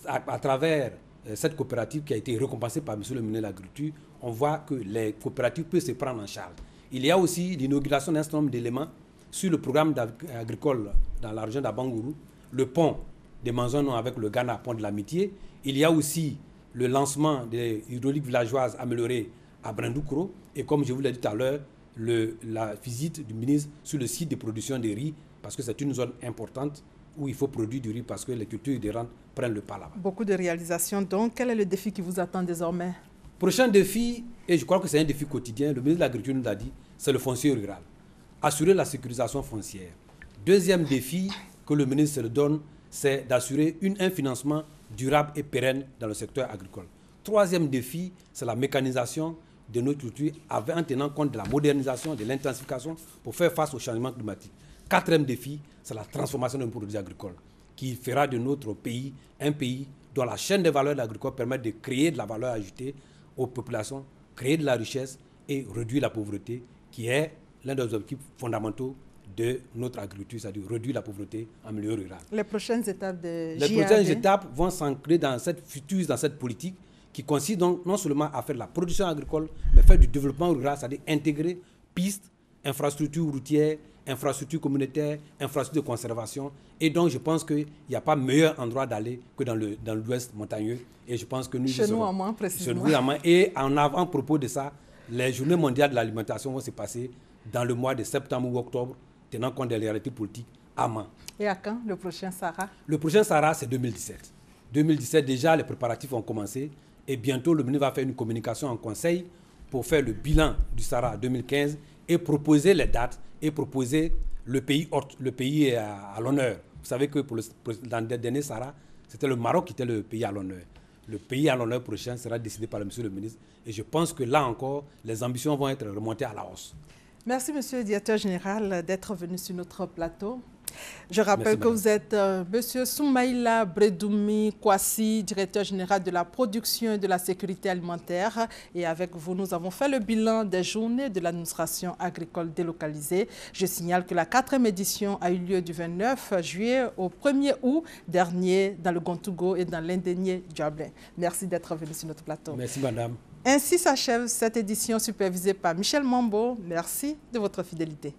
à travers cette coopérative qui a été récompensée par M. le ministre de l'Agriculture, on voit que les coopératives peuvent se prendre en charge. Il y a aussi l'inauguration d'un certain nombre d'éléments sur le programme agricole dans la région d'Abangourou, le pont de Manzonois avec le Ghana, pont de l'amitié. Il y a aussi le lancement des hydrauliques villageoises améliorées à Brandoukro. Et comme je vous l'ai dit tout à l'heure, la visite du ministre sur le site de production de riz, parce que c'est une zone importante où il faut produire du riz parce que les cultures de rente prennent le pas là-bas. Beaucoup de réalisations. Donc, quel est le défi qui vous attend désormais? Prochain défi, et je crois que c'est un défi quotidien, le ministre de l'Agriculture nous l'a dit, c'est le foncier rural. Assurer la sécurisation foncière. Deuxième défi que le ministre se donne, c'est d'assurer un financement durable et pérenne dans le secteur agricole. Troisième défi, c'est la mécanisation de nos cultures en tenant compte de la modernisation, de l'intensification pour faire face au changement climatique. Quatrième défi, c'est la transformation de nos produits agricoles qui fera de notre pays un pays dont la chaîne de valeur agricole permet de créer de la valeur ajoutée aux populations, créer de la richesse et réduire la pauvreté, qui est l'un des objectifs fondamentaux de notre agriculture, c'est-à-dire réduire la pauvreté en milieu rural. Les prochaines étapes de Les prochaines étapes vont s'ancrer dans cette politique qui consiste donc non seulement à faire de la production agricole, mais faire du développement rural, c'est-à-dire intégrer pistes, infrastructures routières, infrastructures communautaires, infrastructures de conservation. Et donc, je pense qu'il n'y a pas meilleur endroit d'aller que dans l'ouest montagneux. Et je pense que nous... Chez nous, en moins, précisément. Et en avant-propos de ça, les journées mondiales de l'alimentation vont se passer dans le mois de septembre ou octobre, tenant compte des réalités politiques à Mans. Et à quand le prochain Sahara? Le prochain Sahara, c'est 2017. 2017, déjà, les préparatifs ont commencé. Et bientôt, le ministre va faire une communication en conseil pour faire le bilan du Sahara 2015 et proposer les dates et proposer le pays à l'honneur. Vous savez que dans le dernier Sahara, c'était le Maroc qui était le pays à l'honneur. Le pays à l'honneur prochain sera décidé par monsieur le ministre. Et je pense que là encore, les ambitions vont être remontées à la hausse. Merci, monsieur le directeur général, d'être venu sur notre plateau. Je rappelle que vous êtes monsieur Soumaïla Bredoumi Kwasi, directeur général de la production et de la sécurité alimentaire. Et avec vous, nous avons fait le bilan des journées de l'administration agricole délocalisée. Je signale que la 4e édition a eu lieu du 29 juillet au 1er août dernier dans le Gontougo et dans l'Indénié Djablin. Merci d'être venu sur notre plateau. Merci, madame. Ainsi s'achève cette édition supervisée par Michel Mambo. Merci de votre fidélité.